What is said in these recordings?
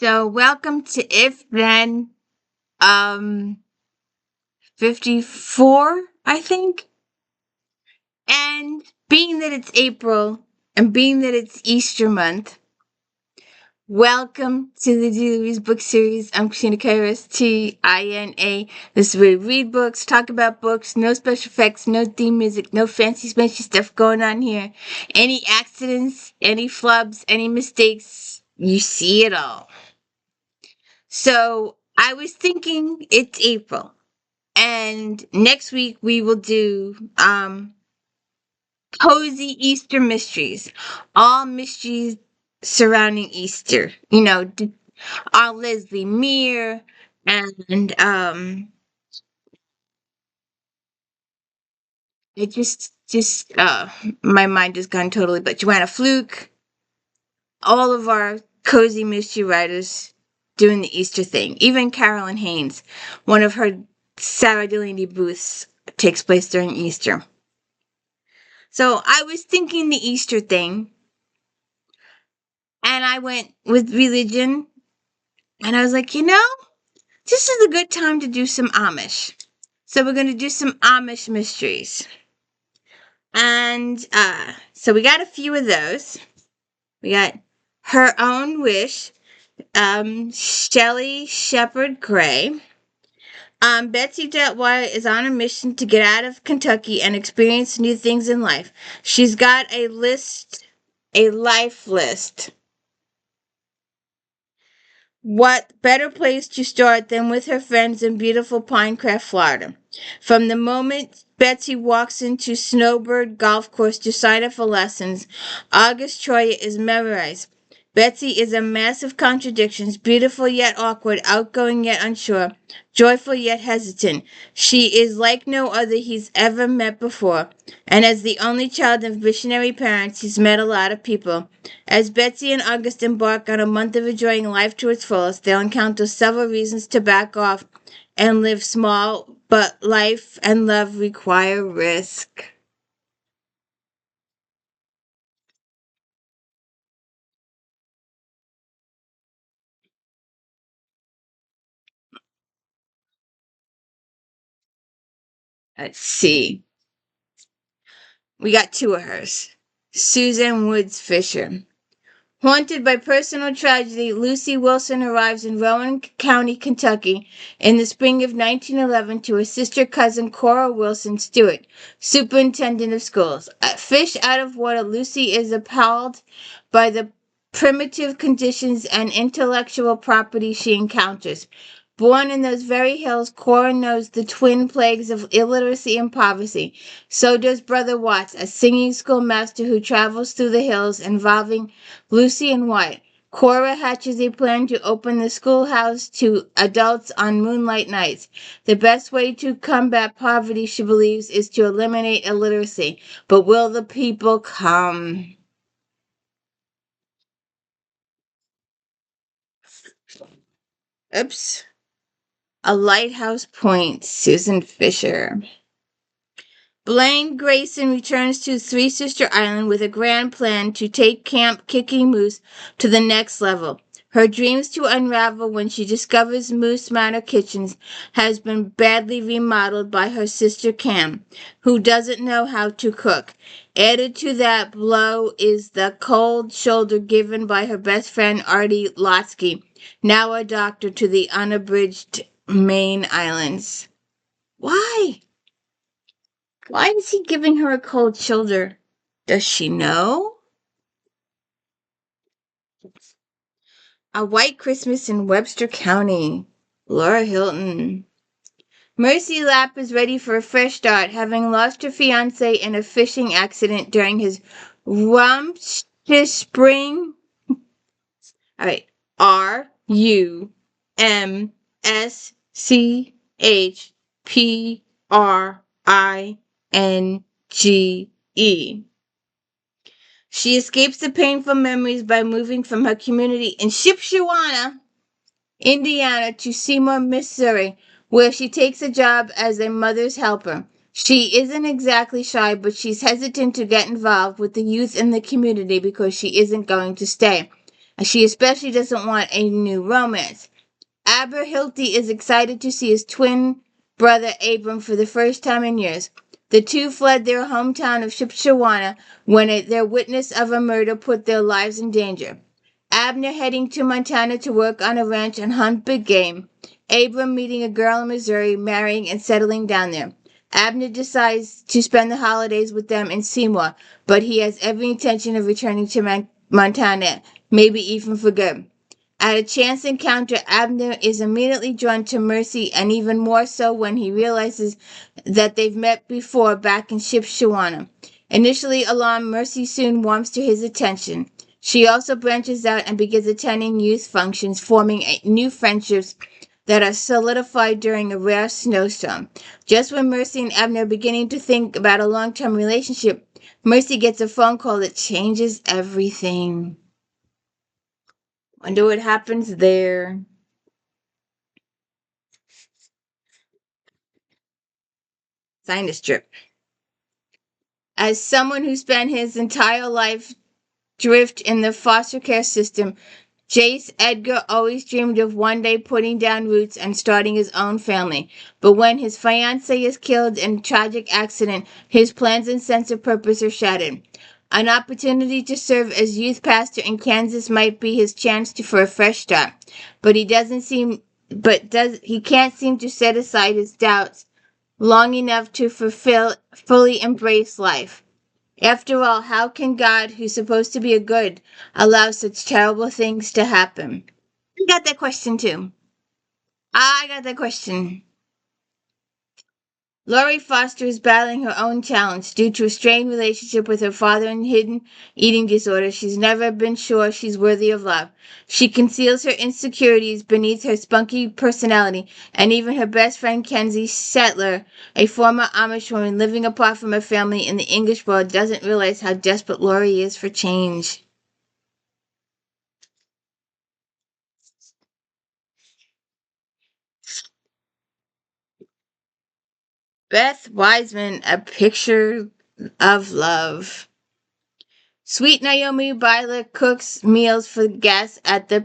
So welcome to If Then 54, I think. And being that it's April and being that it's Easter month, welcome to the Daily Book Series. I'm Christina Kairos, Tina. This is where we read books, talk about books, no special effects, no theme music, no fancy smashy stuff going on here. Any accidents, any flubs, any mistakes, you see it all. So I was thinking it's April. And next week we will do cozy Easter mysteries. All mysteries surrounding Easter. Our Leslie Mere and it just my mind has gone totally, but Joanna Fluke, all of our cozy mystery writers doing the Easter thing. Even Carolyn Haynes, one of her Sarah Delaney booths takes place during Easter. So I was thinking the Easter thing, and I went with religion, and I was like, this is a good time to do some Amish. So we're going to do some Amish mysteries. And so we got a few of those. We got Her Own Wish, Shelley Shepherd Gray. Betsy Detwire is on a mission to get out of Kentucky and experience new things in life. She's got a life list. What better place to start than with her friends in beautiful Pinecrest, Florida? From the moment Betsy walks into Snowbird Golf Course to sign up for lessons, August Troyer is memorized. Betsy is a mass of contradictions, beautiful yet awkward, outgoing yet unsure, joyful yet hesitant. She is like no other he's ever met before, and as the only child of missionary parents, he's met a lot of people. As Betsy and August embark on a month of enjoying life to its fullest, they'll encounter several reasons to back off and live small, but life and love require risk. Let's see. We got two of hers. Susan Woods Fisher. Haunted by personal tragedy, Lucy Wilson arrives in Rowan County, Kentucky in the spring of 1911 to assist her cousin Cora Wilson Stewart, superintendent of schools. A fish out of water, Lucy is appalled by the primitive conditions and intellectual property she encounters. Born in those very hills, Cora knows the twin plagues of illiteracy and poverty. So does Brother Watts, a singing school master who travels through the hills involving Lucy and White. Cora hatches a plan to open the schoolhouse to adults on moonlight nights. The best way to combat poverty, she believes, is to eliminate illiteracy. But will the people come? Oops. A Lighthouse Point, Susan Fisher. Blaine Grayson returns to Three Sister Island with a grand plan to take Camp Kicking Moose to the next level. Her dreams to unravel when she discovers Moose Manor Kitchens has been badly remodeled by her sister Cam, who doesn't know how to cook. Added to that blow is the cold shoulder given by her best friend Artie Lotsky, now a doctor to the unabridged Maine Islands. Why? Why is he giving her a cold shoulder? Does she know? A White Christmas in Webster County. Laura Hilton. Mercy Lapp is ready for a fresh start, having lost her fiance in a fishing accident during his rumptious spring. All right. RUMSCHPRINGE. She escapes the painful memories by moving from her community in Shipshewana, Indiana, to Seymour, Missouri, where she takes a job as a mother's helper. She isn't exactly shy, but she's hesitant to get involved with the youth in the community because she isn't going to stay. She especially doesn't want a new romance. Abner Hilty is excited to see his twin brother Abram for the first time in years. The two fled their hometown of Shipshewana when their witness of a murder put their lives in danger. Abner heading to Montana to work on a ranch and hunt big game. Abram meeting a girl in Missouri, marrying and settling down there. Abner decides to spend the holidays with them in Seymour, but he has every intention of returning to Montana, maybe even for good. At a chance encounter, Abner is immediately drawn to Mercy, and even more so when he realizes that they've met before back in Shipshewana. Initially alarmed, Mercy soon warms to his attention. She also branches out and begins attending youth functions, forming new friendships that are solidified during a rare snowstorm. Just when Mercy and Abner are beginning to think about a long-term relationship, Mercy gets a phone call that changes everything. Wonder what happens there. Sinus drip. As someone who spent his entire life drift in the foster care system, Jace Edgar always dreamed of one day putting down roots and starting his own family. But when his fiancée is killed in a tragic accident, his plans and sense of purpose are shattered. An opportunity to serve as youth pastor in Kansas might be his chance for a fresh start, but he can't seem to set aside his doubts long enough to fully embrace life. After all, how can God, who's supposed to be a good, allow such terrible things to happen? I got that question too. I got that question. Laurie Foster is battling her own challenge due to a strained relationship with her father and hidden eating disorder. She's never been sure she's worthy of love. She conceals her insecurities beneath her spunky personality, and even her best friend Kenzie Settler, a former Amish woman living apart from her family in the English world, doesn't realize how desperate Laurie is for change. Beth Wiseman, A Picture of Love. Sweet Naomi Byler cooks meals for guests at the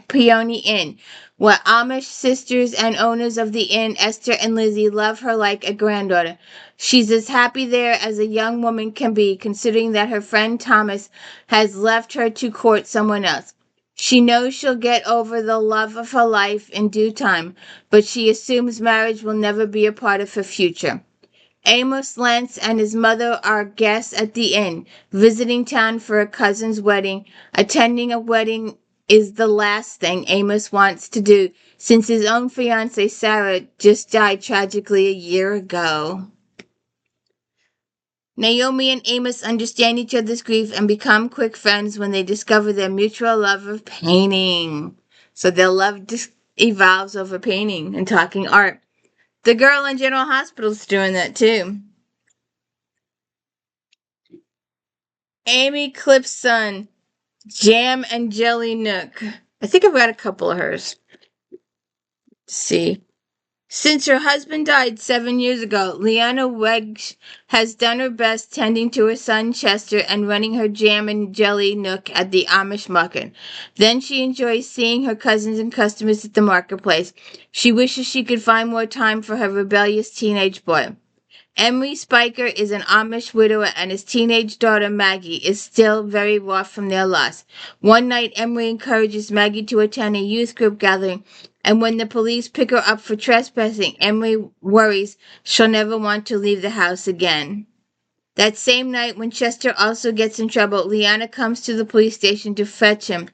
Peony Inn, where Amish sisters and owners of the inn, Esther and Lizzie, love her like a granddaughter. She's as happy there as a young woman can be, considering that her friend Thomas has left her to court someone else. She knows she'll get over the love of her life in due time, but she assumes marriage will never be a part of her future. Amos Lance and his mother are guests at the inn, visiting town for a cousin's wedding. Attending a wedding is the last thing Amos wants to do, since his own fiancée Sarah just died tragically a year ago. Naomi and Amos understand each other's grief and become quick friends when they discover their mutual love of painting. So their love evolves over painting and talking art. The girl in General Hospital's doing that too. Amy CLIPSTON, Jam and Jelly Nook. I think I've got a couple of hers. Let's see. Since her husband died 7 years ago, Leanna Wedge has done her best tending to her son Chester and running her jam and jelly nook at the Amish market. Then she enjoys seeing her cousins and customers at the marketplace. She wishes she could find more time for her rebellious teenage boy. Emery Spiker is an Amish widower, and his teenage daughter Maggie is still very rough from their loss. One night, Emery encourages Maggie to attend a youth group gathering, and when the police pick her up for trespassing, Emery worries she'll never want to leave the house again. That same night, when Chester also gets in trouble, Leanna comes to the police station to fetch him.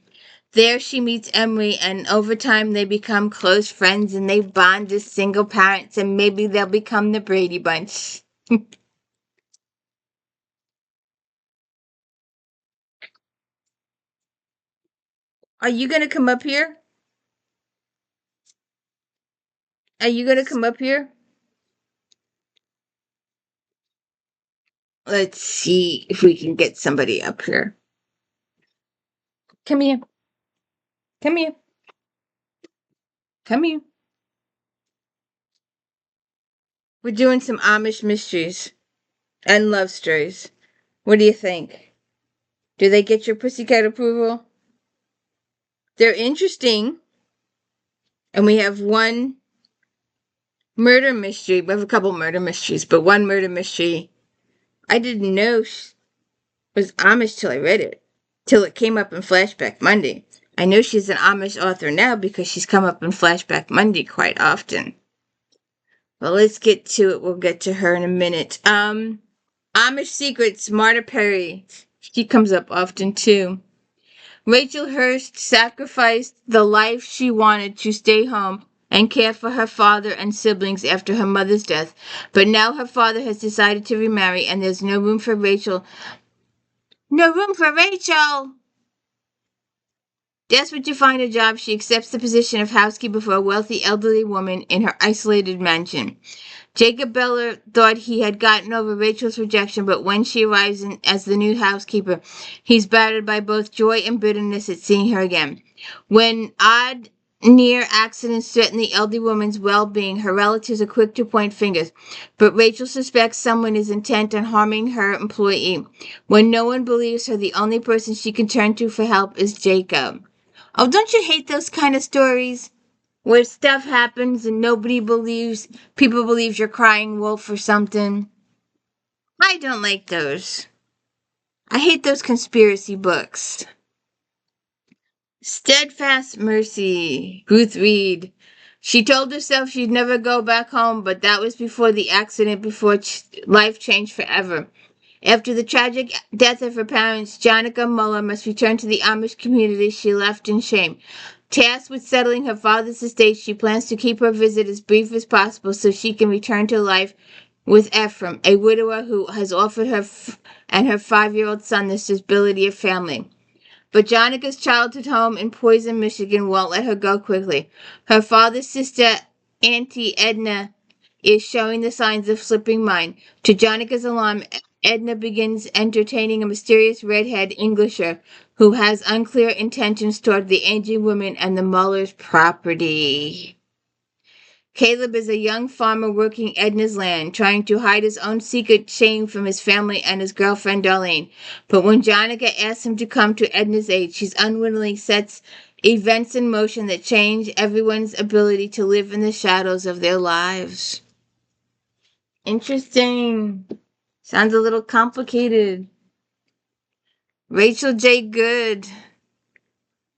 There she meets Emery, and over time they become close friends and they bond as single parents, and maybe they'll become the Brady Bunch. Are you going to come up here? Are you going to come up here? Let's see if we can get somebody up here. Come here. Come here. Come here. We're doing some Amish mysteries and love stories. What do you think? Do they get your pussycat approval? They're interesting. And we have one murder mystery. We have a couple murder mysteries, but one murder mystery I didn't know was Amish till I read it. Till it came up in Flashback Monday. I know she's an Amish author now because she's come up in Flashback Monday quite often. Well, let's get to it. We'll get to her in a minute. Amish Secrets, Marta Perry. She comes up often too. Rachel Hurst sacrificed the life she wanted to stay home and care for her father and siblings after her mother's death, but now her father has decided to remarry and there's no room for Rachel. No room for Rachel! Desperate to find a job, she accepts the position of housekeeper for a wealthy elderly woman in her isolated mansion. Jacob Beller thought he had gotten over Rachel's rejection, but when she arrives as the new housekeeper, he's battered by both joy and bitterness at seeing her again. When odd near accidents threaten the elderly woman's well-being, her relatives are quick to point fingers, but Rachel suspects someone is intent on harming her employee. When no one believes her, the only person she can turn to for help is Jacob. Oh, don't you hate those kind of stories? Where stuff happens and nobody believes, people believe you're crying wolf or something. I don't like those. I hate those conspiracy books. Steadfast Mercy, Ruth Reed. She told herself she'd never go back home, but that was before the accident, before life changed forever. After the tragic death of her parents, Jonica Muller must return to the Amish community she left in shame. Tasked with settling her father's estate, she plans to keep her visit as brief as possible so she can return to life with Ephraim, a widower who has offered her and her 5-year-old son the stability of family. But Jonica's childhood home in Poison, Michigan won't let her go quickly. Her father's sister, Auntie Edna, is showing the signs of slipping mind. To Jonica's alarm, Edna begins entertaining a mysterious redhead Englisher who has unclear intentions toward the aging woman and the Mullers' property. Caleb is a young farmer working Edna's land, trying to hide his own secret shame from his family and his girlfriend Darlene. But when Jonica asks him to come to Edna's aid, she unwillingly sets events in motion that change everyone's ability to live in the shadows of their lives. Interesting. Sounds a little complicated. Rachel J. Good.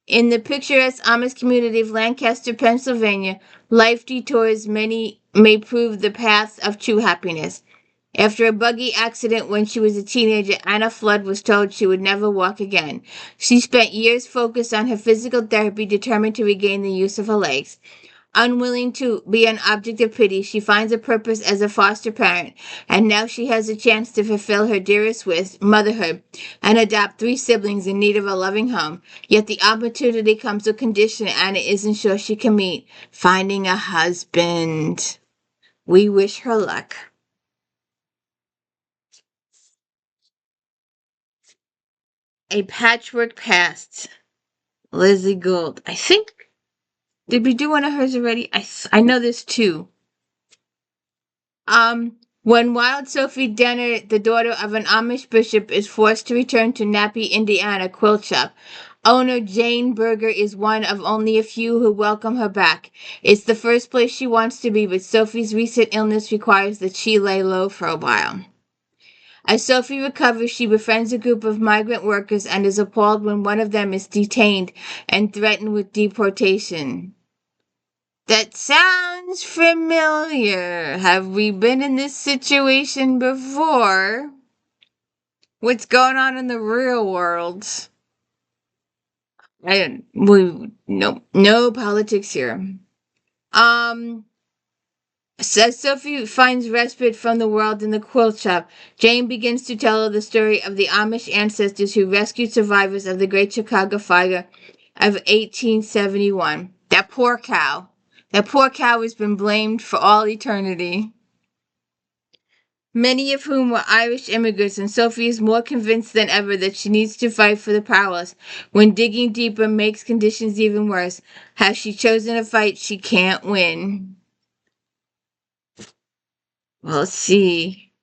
In the picturesque Amish community of Lancaster, Pennsylvania, life detours many may prove the path of true happiness. After a buggy accident when she was a teenager, Anna Flood was told she would never walk again. She spent years focused on her physical therapy, determined to regain the use of her legs. Unwilling to be an object of pity, she finds a purpose as a foster parent, and now she has a chance to fulfill her dearest wish, motherhood, and adopt 3 siblings in need of a loving home. Yet the opportunity comes with condition Anna isn't sure she can meet: finding a husband. We wish her luck. A Patchwork Past, Lizzie Gould. I think, did we do one of hers already? I know there's 2. When Wild Sophie Denner, the daughter of an Amish bishop, is forced to return to Nappy, Indiana quilt shop, owner Jane Berger is one of only a few who welcome her back. It's the first place she wants to be, but Sophie's recent illness requires that she lay low for a while. As Sophie recovers, she befriends a group of migrant workers and is appalled when one of them is detained and threatened with deportation. That sounds familiar. Have we been in this situation before? What's going on in the real world? No politics here. So Sophie finds respite from the world in the quilt shop. Jane begins to tell her the story of the Amish ancestors who rescued survivors of the Great Chicago Fire of 1871. That poor cow. That poor cow has been blamed for all eternity. Many of whom were Irish immigrants, and Sophie is more convinced than ever that she needs to fight for the powerless. When digging deeper makes conditions even worse, has she chosen a fight she can't win? We'll see.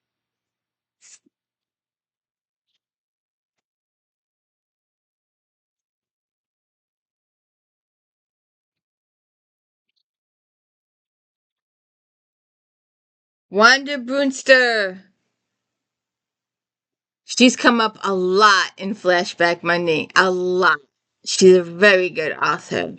Wanda Brunster. She's come up a lot in Flashback Monday. A lot. She's a very good author.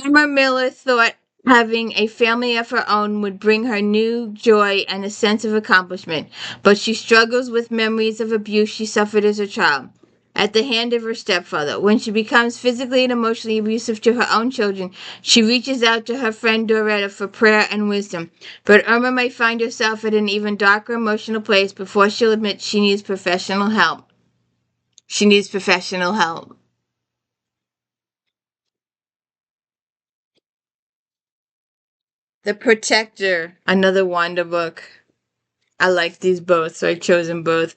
Amber Miller thought having a family of her own would bring her new joy and a sense of accomplishment, but she struggles with memories of abuse she suffered as a child at the hand of her stepfather. When she becomes physically and emotionally abusive to her own children, she reaches out to her friend Doretta for prayer and wisdom. But Irma might find herself at an even darker emotional place before she'll admit she needs professional help. She needs professional help. The Protector, another Wanda book. I like these both, so I chose them both.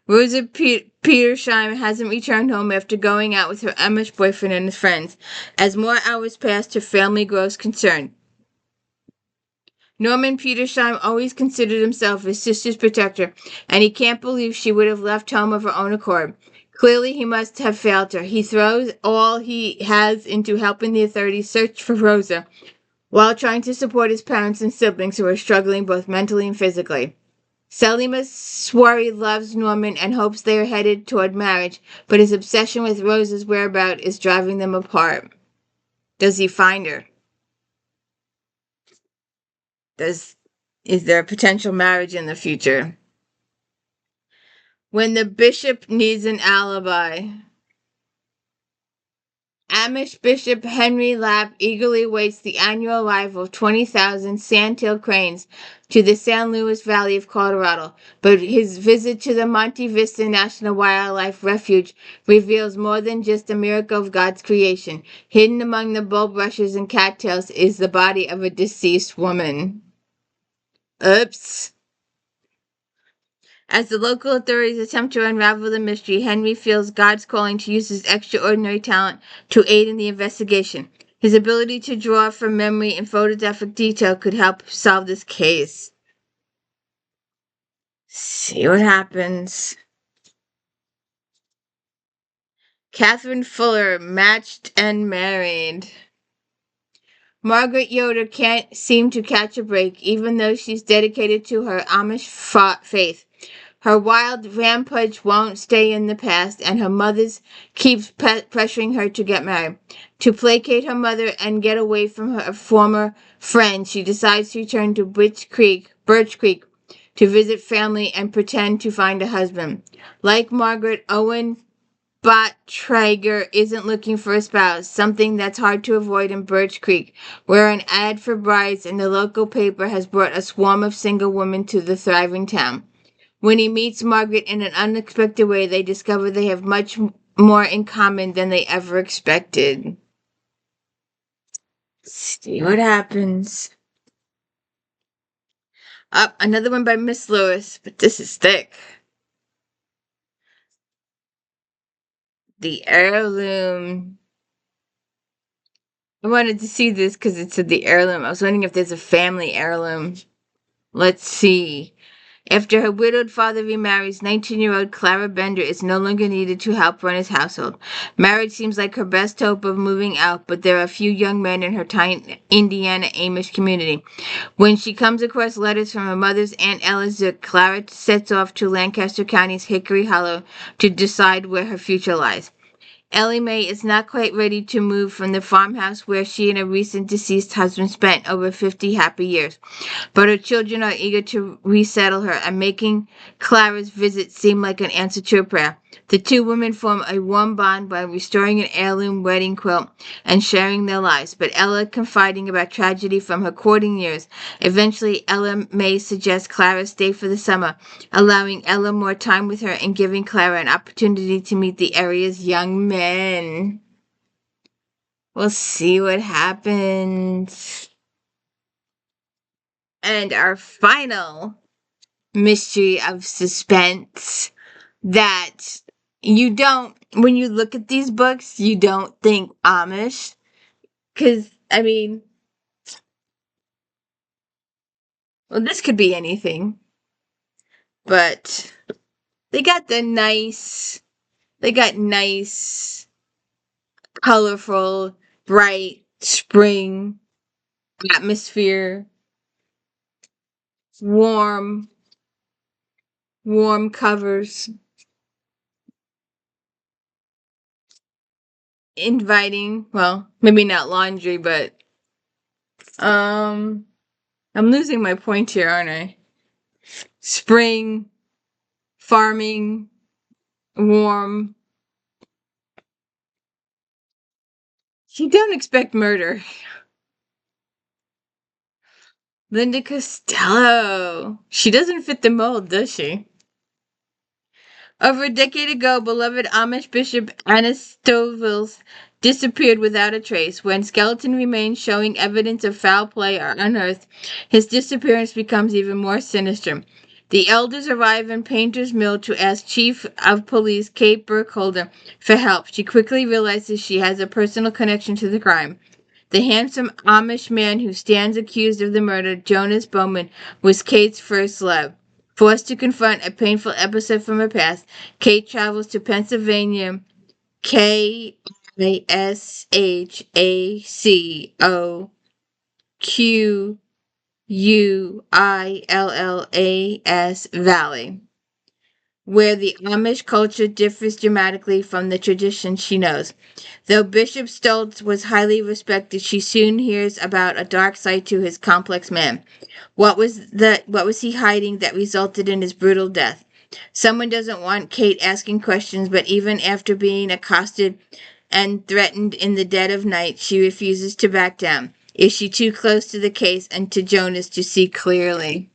Rosa Petersheim hasn't returned home after going out with her Amish boyfriend and his friends. As more hours pass, her family grows concerned. Norman Petersheim always considered himself his sister's protector, and he can't believe she would have left home of her own accord. Clearly, he must have failed her. He throws all he has into helping the authorities search for Rosa, while trying to support his parents and siblings who are struggling both mentally and physically. Selima Swery loves Norman and hopes they are headed toward marriage, but his obsession with Rosa's whereabouts is driving them apart. Does he find her? Is there a potential marriage in the future? When the bishop needs an alibi. Amish Bishop Henry Lapp eagerly awaits the annual arrival of 20,000 sand-tailed cranes to the San Luis Valley of Colorado, but his visit to the Monte Vista National Wildlife Refuge reveals more than just a miracle of God's creation. Hidden among the bulrushes and cattails is the body of a deceased woman. Oops. As the local authorities attempt to unravel the mystery, Henry feels God's calling to use his extraordinary talent to aid in the investigation. His ability to draw from memory and photographic detail could help solve this case. See what happens. Catherine Fuller, matched and married. Margaret Yoder can't seem to catch a break, even though she's dedicated to her Amish faith. Her wild rampage won't stay in the past, and her mother's keeps pressuring her to get married. To placate her mother and get away from her former friend, she decides to return to Birch Creek, to visit family and pretend to find a husband. Like Margaret, Owen Bottrager isn't looking for a spouse, something that's hard to avoid in Birch Creek, where an ad for brides in the local paper has brought a swarm of single women to the thriving town. When he meets Margaret in an unexpected way, they discover they have much more in common than they ever expected. See what happens. Up, another one by Miss Lewis, but this is thick. The Heirloom. I wanted to see this because it said the heirloom. I was wondering if there's a family heirloom. Let's see. After her widowed father remarries, 19-year-old Clara Bender is no longer needed to help run his household. Marriage seems like her best hope of moving out, but there are few young men in her tiny Indiana Amish community. When she comes across letters from her mother's Aunt Ella Zook, Clara sets off to Lancaster County's Hickory Hollow to decide where her future lies. Ellie Mae is not quite ready to move from the farmhouse where she and her recent deceased husband spent over 50 happy years, but her children are eager to resettle her and making Clara's visit seem like an answer to a prayer. The two women form a warm bond by restoring an heirloom wedding quilt and sharing their lives, but Ella confiding about tragedy from her courting years. Eventually, Ella Mae suggests Clara stay for the summer, allowing Ella more time with her and giving Clara an opportunity to meet the area's young men. We'll see what happens. And our final mystery of suspense that you don't, when you look at these books, you don't think Amish. Because, I mean, well, this could be anything. But they got nice, colorful, bright spring atmosphere. warm covers, inviting, well, maybe not laundry, but I'm losing my point here, aren't I? Spring, farming, warm. You don't expect murder. Linda Costello. She doesn't fit the mold, does she? Over a decade ago, beloved Amish Bishop Anastovils disappeared without a trace. When skeleton remains showing evidence of foul play are unearthed, his disappearance becomes even more sinister. The elders arrive in Painter's Mill to ask Chief of Police Kate Burkholder for help. She quickly realizes she has a personal connection to the crime. The handsome Amish man who stands accused of the murder, Jonas Bowman, was Kate's first love. Forced to confront a painful episode from her past, Kate travels to Pennsylvania, KASHAQUILLAS Valley, where the Amish culture differs dramatically from the traditions she knows. Though Bishop Stoltz was highly respected, she soon hears about a dark side to his complex man. What was he hiding that resulted in his brutal death? Someone doesn't want Kate asking questions, but even after being accosted and threatened in the dead of night, she refuses to back down. Is she too close to the case and to Jonas to see clearly?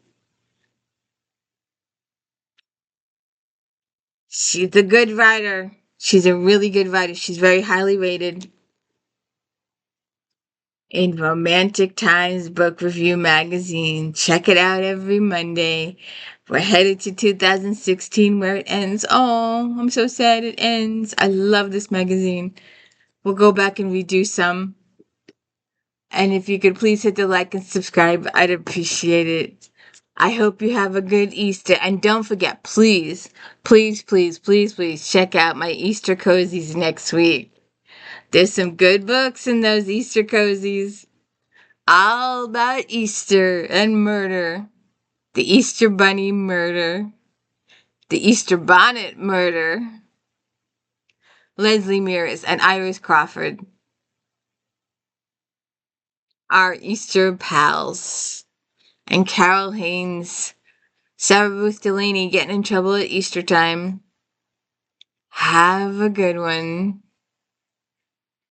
She's a good writer. She's a really good writer. She's very highly rated in Romantic Times Book Review magazine. Check it out every Monday. We're headed to 2016 where it ends. Oh, I'm so sad it ends. I love this magazine. We'll go back and redo some. And if you could please hit the like and subscribe, I'd appreciate it. I hope you have a good Easter. And don't forget, please, please, please, please, please check out my Easter cozies next week. There's some good books in those Easter cozies. All about Easter and murder. The Easter Bunny murder. The Easter Bonnet murder. Leslie Mears and Iris Crawford. Our Easter pals. And Carol Haynes. Sarah Ruth Delaney getting in trouble at Easter time. Have a good one.